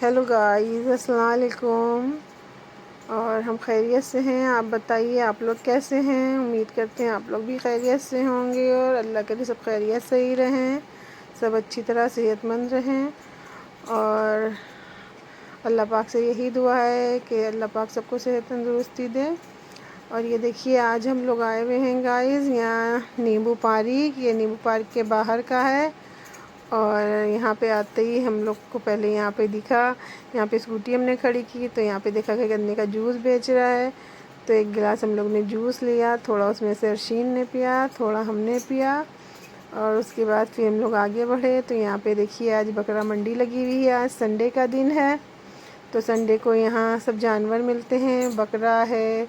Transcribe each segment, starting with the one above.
Hello guys, السلام علیکم۔ اور ہم خیریت سے ہیں، آپ بتائیے آپ لوگ کیسے ہیں؟ امید کرتے ہیں آپ لوگ بھی خیریت سے ہوں گے اور اللہ کرے سب خیریت سے ہی رہیں، سب اچھی طرح صحت مند رہیں۔ اور اللہ پاک سے یہی دعا ہے کہ اللہ پاک سب کو صحت تندرستی دے۔ اور یہ دیکھیے آج ہم لوگ آئے ہوئے ہیں گائز یہاں نیمبو پارک، یہ نیمبو پارک کے باہر کا ہے۔ اور یہاں پہ آتے ہی ہم لوگ کو پہلے یہاں پہ دکھا، یہاں پہ اسکوٹی ہم نے کھڑی کی تو یہاں پہ دیکھا کہ گنے کا جوس بیچ رہا ہے، تو ایک گلاس ہم لوگ نے جوس لیا، تھوڑا اس میں سے ارشین نے پیا، تھوڑا ہم نے پیا۔ اور اس کے بعد پھر ہم لوگ آگے بڑھے تو یہاں پہ دیکھیے آج بکرا منڈی لگی ہوئی ہے، آج سنڈے کا دن ہے، تو سنڈے کو یہاں سب جانور ملتے ہیں، بکرا ہے،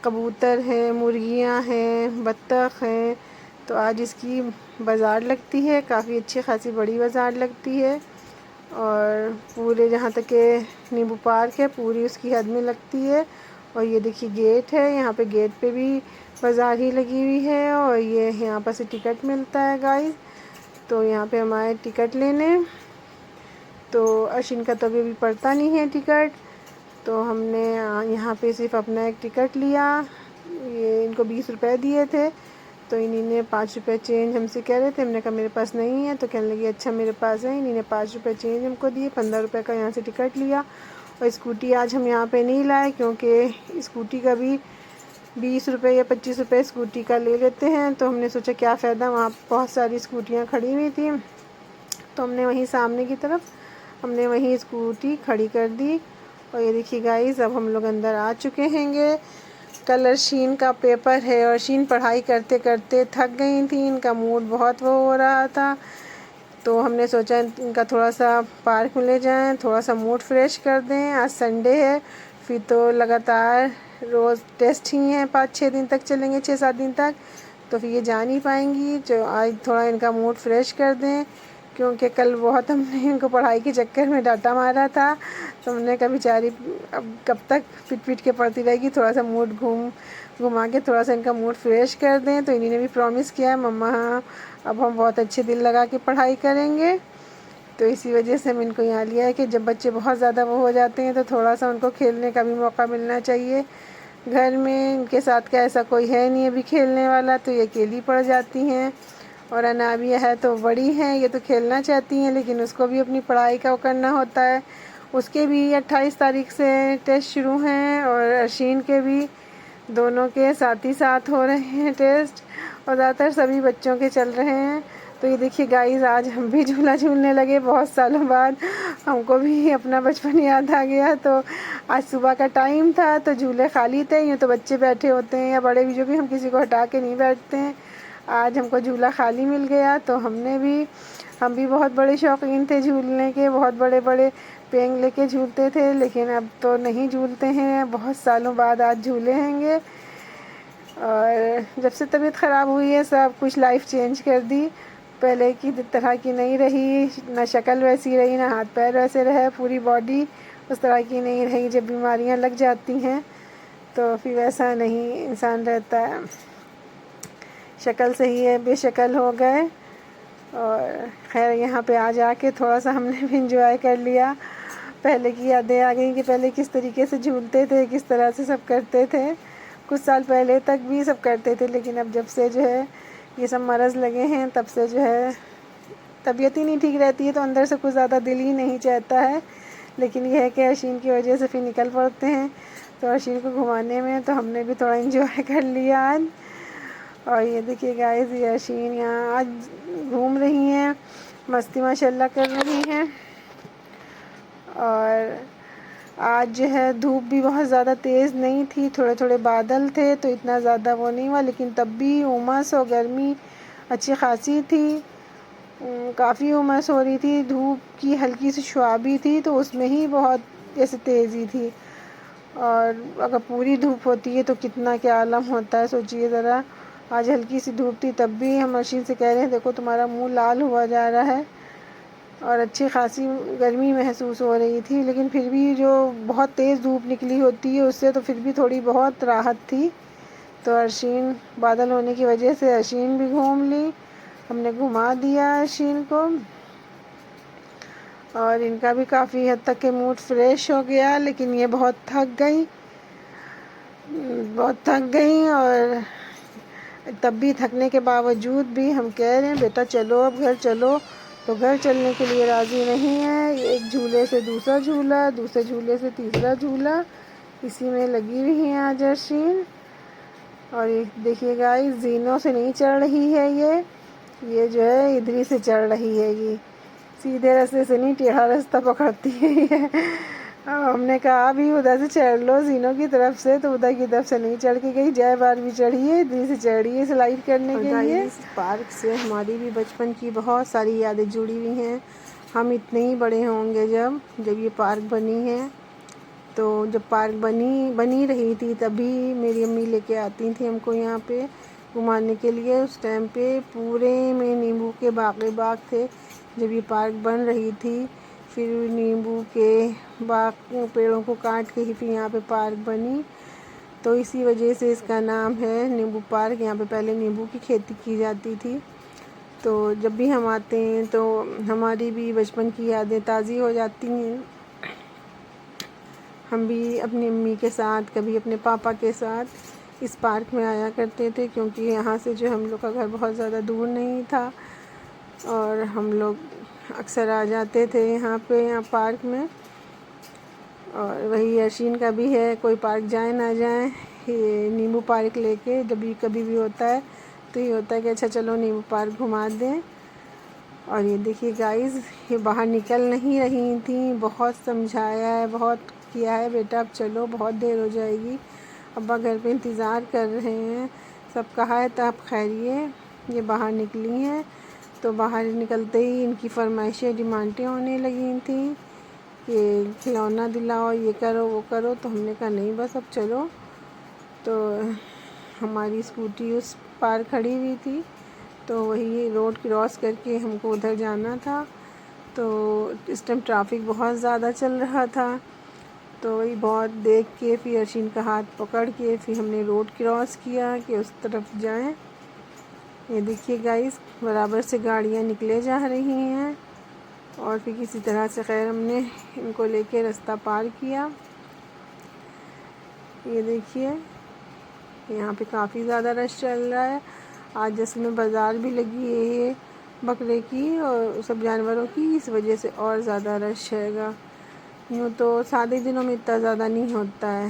کبوتر ہے، مرغیاں ہیں، بطخ ہیں۔ تو آج اس کی بازار لگتی ہے، کافی اچھی خاصی بڑی بازار لگتی ہے، اور پورے جہاں تک کہ نیمبو پارک ہے پوری اس کی حد میں لگتی ہے۔ اور یہ دیکھیے گیٹ ہے، یہاں پہ گیٹ پہ بھی بازار ہی لگی ہوئی ہے، اور یہ یہاں پر سے ٹکٹ ملتا ہے گائز، تو یہاں پہ ہمارے ٹکٹ لینے، تو ارشین کا تو ابھی پڑتا نہیں ہے ٹکٹ، تو ہم نے یہاں پہ صرف اپنا ایک ٹکٹ لیا، یہ ان کو 20 روپے دیے تھے، تو انہی نے 5 روپے چینج ہم سے کہہ رہے تھے، ہم نے کہا میرے پاس نہیں ہے، تو کہنے لگی اچھا میرے پاس ہے، انہی نے 5 روپے چینج ہم کو دیے، 15 روپے کا یہاں سے ٹکٹ لیا۔ اور اسکوٹی آج ہم یہاں پہ نہیں لائے کیونکہ اسکوٹی کا بھی 20 روپے یا 25 روپے اسکوٹی کا لے لیتے ہیں، تو ہم نے سوچا کیا فائدہ، وہاں بہت ساری اسکوٹیاں کھڑی ہوئی تھیں، تو ہم نے وہیں سامنے کی طرف ہم نے وہیں اسکوٹی کھڑی کر دی۔ اور یہ دیکھیے گائز اب ہم لوگ اندر آ چکے ہیں گے، کل ارشین کا پیپر ہے اور ارشین پڑھائی کرتے کرتے تھک گئی تھیں، ان کا موڈ بہت وہ ہو رہا تھا، تو ہم نے سوچا ان کا تھوڑا سا پارک میں لے جائیں، تھوڑا سا موڈ فریش کر دیں، آج سنڈے ہے، پھر تو لگاتار روز ٹیسٹ ہی ہیں، 5-6 دن تک چلیں گے، 6-7 دن تک، تو پھر یہ جا نہیں پائیں گی، جو آج تھوڑا ان کا موڈ فریش کر دیں، کیونکہ کل بہت ہم نے ان کو پڑھائی کے چکر میں ڈانٹا مارا تھا، تو ہم نے کہا بیچاری اب کب تک پٹ پٹ کے پڑھتی رہے گی، تھوڑا سا موڈ گھما کے تھوڑا سا ان کا موڈ فریش کر دیں، تو انہی نے بھی پرومس کیا ہے مما ہاں اب ہم بہت اچھے دل لگا کے پڑھائی کریں گے، تو اسی وجہ سے ہم ان کو یہاں لیا ہے کہ جب بچے بہت زیادہ وہ ہو جاتے ہیں تو تھوڑا سا ان کو کھیلنے کا بھی موقع ملنا چاہیے، گھر میں ان کے ساتھ کیا ایسا کوئی ہے نہیں ابھی کھیلنے والا، تو یہ اکیلی پڑ جاتی ہیں، اور انابیہ ہے تو بڑی ہیں، یہ تو کھیلنا چاہتی ہیں لیکن اس کو بھی اپنی پڑھائی کا کرنا ہوتا ہے، اس کے بھی 28 تاریخ سے ٹیسٹ شروع ہیں، اور ارشین کے بھی، دونوں کے ساتھ ہی ساتھ ہو رہے ہیں ٹیسٹ، اور زیادہ تر سبھی بچوں کے چل رہے ہیں۔ تو یہ دیکھیے گائز آج ہم بھی جھولا جھولنے لگے، بہت سالوں بعد ہم کو بھی اپنا بچپن یاد آ گیا، تو آج صبح کا ٹائم تھا تو جھولے خالی تھے، یوں تو بچے بیٹھے ہوتے ہیں یا بڑے بھی، جو بھی ہم کسی کو ہٹا کے نہیں بیٹھتے ہیں، آج ہم کو جھولا خالی مل گیا، تو ہم بھی بہت بڑے شوقین تھے جھولنے کے، بہت بڑے بڑے پینگ لے کے جھولتے تھے، لیکن اب تو نہیں جھولتے ہیں، بہت سالوں بعد آج جھولے ہیں گے۔ اور جب سے طبیعت خراب ہوئی ہے سب کچھ لائف چینج کر دی، پہلے کی طرح کی نہیں رہی، نہ شکل ویسی رہی، نہ ہاتھ پیر ویسے رہے، پوری باڈی اس طرح کی نہیں رہی، جب بیماریاں لگ جاتی ہیں تو پھر ویسا نہیں انسان رہتا ہے، شکل سے ہی ہے بے شکل ہو گئے۔ اور خیر یہاں پہ آ جا کے تھوڑا سا ہم نے بھی انجوائے کر لیا، پہلے کی یادیں آ گئیں کہ پہلے کس طریقے سے جھولتے تھے، کس طرح سے سب کرتے تھے، کچھ سال پہلے تک بھی سب کرتے تھے، لیکن اب جب سے جو ہے یہ سب مرض لگے ہیں تب سے جو ہے طبیعت ہی نہیں ٹھیک رہتی ہے، تو اندر سے کچھ زیادہ دل ہی نہیں چاہتا ہے، لیکن یہ ہے کہ ارشین کی وجہ سے پھر نکل پڑتے ہیں، تو ارشین کو گھمانے میں تو ہم نے بھی تھوڑا انجوائے کر لیا آج۔ اور یہ دیکھیے گائز یہ ارشین یہاں آج گھوم رہی ہیں، مستی ماشاء اللہ کر رہی ہیں، اور آج جو ہے دھوپ بھی بہت زیادہ تیز نہیں تھی، تھوڑے تھوڑے بادل تھے تو اتنا زیادہ وہ نہیں ہوا، لیکن تب بھی امس اور گرمی اچھی خاصی تھی، کافی امس ہو رہی تھی، دھوپ کی ہلکی سی شعاع بھی تھی تو اس میں ہی بہت جیسے تیزی تھی، اور اگر پوری دھوپ ہوتی ہے تو کتنا کیا عالم ہوتا ہے، سوچئے ذرا، آج ہلکی سی دھوپ تھی تب بھی ہم ارشین سے کہہ رہے ہیں دیکھو تمہارا منہ لال ہوا جا رہا ہے، اور اچھی خاصی گرمی محسوس ہو رہی تھی، لیکن پھر بھی جو بہت تیز دھوپ نکلی ہوتی ہے اس سے تو پھر بھی تھوڑی بہت راحت تھی، تو ارشین بادل ہونے کی وجہ سے ارشین بھی گھوم لی، ہم نے گھما دیا ارشین کو، اور ان کا بھی کافی حد تک کہ موڈ فریش ہو گیا، لیکن یہ بہت تھک گئیں اور تب بھی تھکنے کے باوجود بھی ہم کہہ رہے ہیں بیٹا چلو اب گھر چلو، تو گھر چلنے کے لیے راضی نہیں ہے۔ ایک جھولے سے دوسرا جھولا، دوسرے جھولے سے تیسرا جھولا، اسی میں لگی ہوئی ہیں آج ارشین۔ اور یہ دیکھیے گائز، زینوں سے نہیں چڑھ رہی ہے، یہ جو ہے ادھر ہی سے چڑھ رہی ہے، یہ سیدھے راستے سے نہیں ٹیڑھا راستہ پکڑتی ہے یہ۔ ہم نے کہا ابھی ادھر سے چڑھ لو زینوں کی طرف سے، تو ادھر کی طرف سے نہیں چڑھ کے گئی، جائے بار بھی چڑھی ہے، ادھر سے چڑھ رہی ہے سلائڈ کرنے کے لیے۔ اس پارک سے ہماری بھی بچپن کی بہت ساری یادیں جڑی ہوئی ہیں۔ ہم اتنے ہی بڑے ہوں گے جب یہ پارک بنی ہے، تو جب پارک بنی رہی تھی تبھی میری امی لے کے آتی تھیں ہم کو یہاں پہ گھمانے کے لیے۔ اس ٹائم پہ پورے میں نیمبو کے باغ تھے جب یہ پارک بن رہی تھی، پھر نیمبو کے پیڑوں کو کاٹ کے ہی پھر یہاں پہ پارک بنی، تو اسی وجہ سے اس کا نام ہے نیمبو پارک۔ یہاں پہ پہلے نیمبو کی کھیتی کی جاتی تھی، تو جب بھی ہم آتے ہیں تو ہماری بھی بچپن کی یادیں تازی ہو جاتی ہیں۔ ہم بھی اپنی امی کے ساتھ، کبھی اپنے پاپا کے ساتھ اس پارک میں آیا کرتے تھے، کیونکہ یہاں سے جو ہم لوگ کا گھر بہت زیادہ دور نہیں تھا، اور ہم لوگ اکثر آ جاتے تھے یہاں پارک میں۔ اور وہی ارشین کا بھی ہے، کوئی پارک جائیں نہ جائیں، یہ نیمبو پارک لے کے جب بھی کبھی بھی ہوتا ہے تو یہ ہوتا ہے کہ اچھا چلو نیمبو پارک گھما دیں۔ اور یہ دیکھیے گائز، یہ باہر نکل نہیں رہی تھیں، بہت سمجھایا ہے، بہت کیا ہے بیٹا اب چلو، بہت دیر ہو جائے گی، ابا گھر پہ انتظار کر رہے ہیں، سب کہا ہے تب خیریے یہ باہر نکلی ہیں۔ تو باہر نکلتے ہی ان کی فرمائشیں، ڈیمانڈیں ہونے لگی تھیں کہ کھلونا دلاؤ، یہ کرو وہ کرو، تو ہم نے کہا نہیں بس اب چلو۔ تو ہماری اسکوٹی اس پار کھڑی ہوئی تھی، تو وہی روڈ کراس کر کے ہم کو ادھر جانا تھا، تو اس ٹائم ٹرافک بہت زیادہ چل رہا تھا، تو وہی بہت دیکھ کے پھر ارشین کا ہاتھ پکڑ کے پھر ہم نے روڈ کراس کیا کہ اس طرف جائیں۔ یہ دیکھیے گائز، برابر سے گاڑیاں نکلے جا رہی ہیں، اور پھر کسی طرح سے خیر ہم نے ان کو لے کے رستہ پار کیا۔ یہ دیکھیے یہاں پہ کافی زیادہ رش چل رہا ہے، آج اصل میں بازار بھی لگی ہے یہ بکرے کی اور سب جانوروں کی، اس وجہ سے اور زیادہ رش ہے گا، یوں تو سادے دنوں میں اتنا زیادہ نہیں ہوتا ہے۔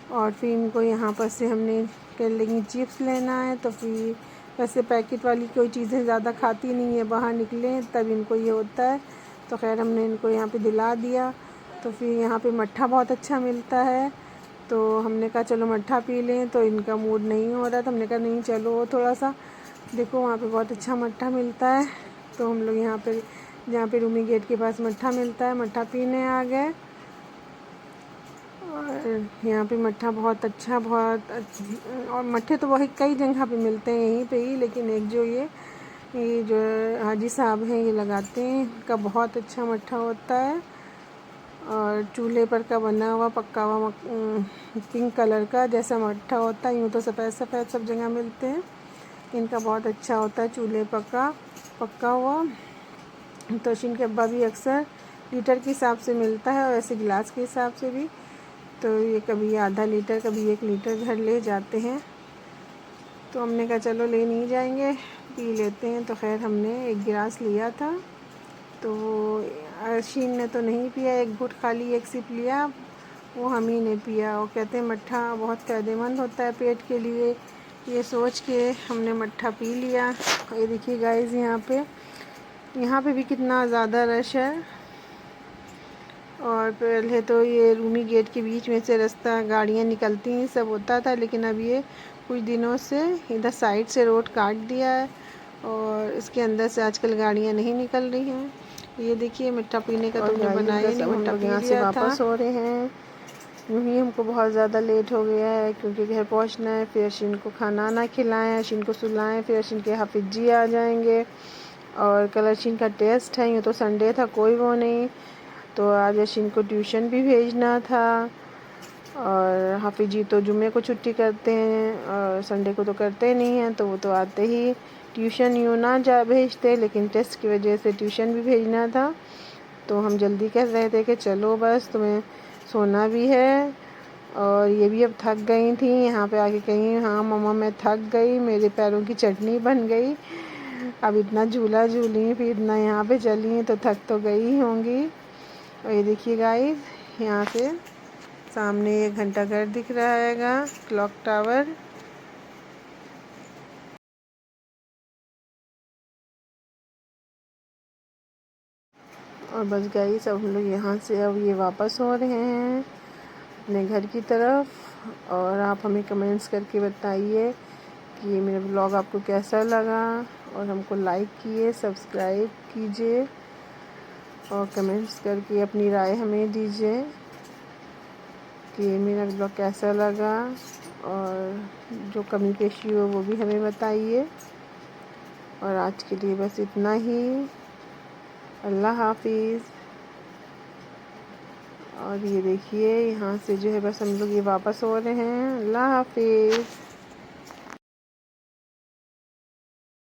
اور پھر ان کو یہاں پر سے ہم نے کہنے لگی چپس لینا ہے، تو پھر ویسے پیکٹ والی کوئی چیزیں زیادہ کھاتی نہیں ہے، باہر نکلیں تب ان کو یہ ہوتا ہے، تو خیر ہم نے ان کو یہاں پہ دلا دیا۔ تو پھر یہاں پہ مٹھا بہت اچھا ملتا ہے، تو ہم نے کہا چلو مٹھا پی لیں، تو ان کا موڈ نہیں ہو رہا، تو ہم نے کہا نہیں چلو تھوڑا سا دیکھو وہاں پہ بہت اچھا مٹھا ملتا ہے، تو ہم لوگ یہاں پہ جہاں پہ رومی گیٹ کے پاس مٹھا ملتا ہے مٹھا پینے آ گئے۔ اور یہاں پہ مٹھا بہت اچھا اور مٹھے تو وہی کئی جگہ پہ ملتے ہیں یہیں پہ ہی، لیکن ایک جو یہ جو حاجی صاحب ہیں یہ لگاتے ہیں، ان کا بہت اچھا مٹھا ہوتا ہے، اور چولہے پر کا بنا ہوا پکا ہوا پنک کلر کا جیسا مٹھا ہوتا ہے، یوں تو سفید سفید سب جگہ ملتے ہیں، ان کا بہت اچھا ہوتا ہے چولہے پکا ہوا۔ تو ارشین کے ابا بھی اکثر لیٹر کے حساب سے ملتا ہے اور ایسے گلاس کے حساب سے بھی، تو یہ کبھی آدھا لیٹر کبھی 1 لیٹر گھر لے جاتے ہیں، تو ہم نے کہا چلو لے نہیں جائیں گے پی لیتے ہیں، تو خیر ہم نے 1 گلاس لیا تھا، تو ارشین نے تو نہیں پیا، 1 گھٹ خالی 1 سپ لیا، وہ ہم ہی نے پیا۔ وہ کہتے ہیں مٹھا بہت فائدہ مند ہوتا ہے پیٹ کے لیے، یہ سوچ کے ہم نے مٹھا پی لیا۔ یہ دیکھیے گائز یہاں پہ بھی کتنا زیادہ رش ہے، اور پہلے تو یہ رومی گیٹ کے بیچ میں سے رستہ گاڑیاں نکلتی ہیں سب ہوتا تھا، لیکن اب یہ کچھ دنوں سے ادھر سائڈ سے روڈ کاٹ دیا ہے، اور اس کے اندر سے آج کل گاڑیاں نہیں نکل رہی ہیں۔ یہ دیکھیے مٹھا پینے کا تو ہم نے بنایا نہیں، مٹھا پی لیا تھا۔ واپس ہو رہے ہیں، یوں ہی ہم کو بہت زیادہ لیٹ ہو گیا ہے کیونکہ گھر پہنچنا ہے، پھر ارشین کو کھانا نہ کھلائیں، ارشین کو سلائیں، پھر ارشین کے حافظ جی آ جائیں گے، اور کل ارشین کا ٹیسٹ ہے، یوں تو سنڈے تھا کوئی وہ نہیں، تو آج ارشین کو ٹیوشن بھی بھیجنا تھا، اور حافظ جی تو جمعے کو چھٹی کرتے ہیں اور سنڈے کو تو کرتے نہیں ہیں، تو وہ تو آتے ہی ٹیوشن یوں نہ بھیجتے، لیکن ٹیسٹ کی وجہ سے ٹیوشن بھی بھیجنا تھا، تو ہم جلدی کر رہے تھے کہ چلو بس تمہیں سونا بھی ہے، اور یہ بھی اب تھک گئی تھیں یہاں پہ آ کے کہیں ہاں مما میں تھک گئی، میرے پیروں کی چٹنی بن گئی، اب اتنا جھولا جھولی پھر اتنا یہاں پہ چلی تو تھک تو گئی ہی ہوں گی۔ اور یہ دیکھیے گائز، یہاں سے سامنے ایک گھنٹہ گھر دکھ رہا ہے گا، کلاک ٹاور۔ اور بس گائز اب ہم لوگ یہاں سے اب یہ واپس ہو رہے ہیں اپنے گھر کی طرف، اور آپ ہمیں کمنٹس کر کے بتائیے کہ یہ میرا بلاگ آپ کو کیسا لگا، اور ہم کو لائک کیے، سبسکرائب کیجیے، اور کمنٹس کر کے اپنی رائے ہمیں دیجیے کہ میرا بلاگ کیسا لگا، اور جو کمی پیشی ہو وہ بھی ہمیں بتائیے۔ اور آج کے لیے بس اتنا ہی، اللہ حافظ۔ اور یہ دیکھیے یہاں سے جو ہے بس ہم لوگ یہ واپس ہو رہے ہیں، اللہ حافظ۔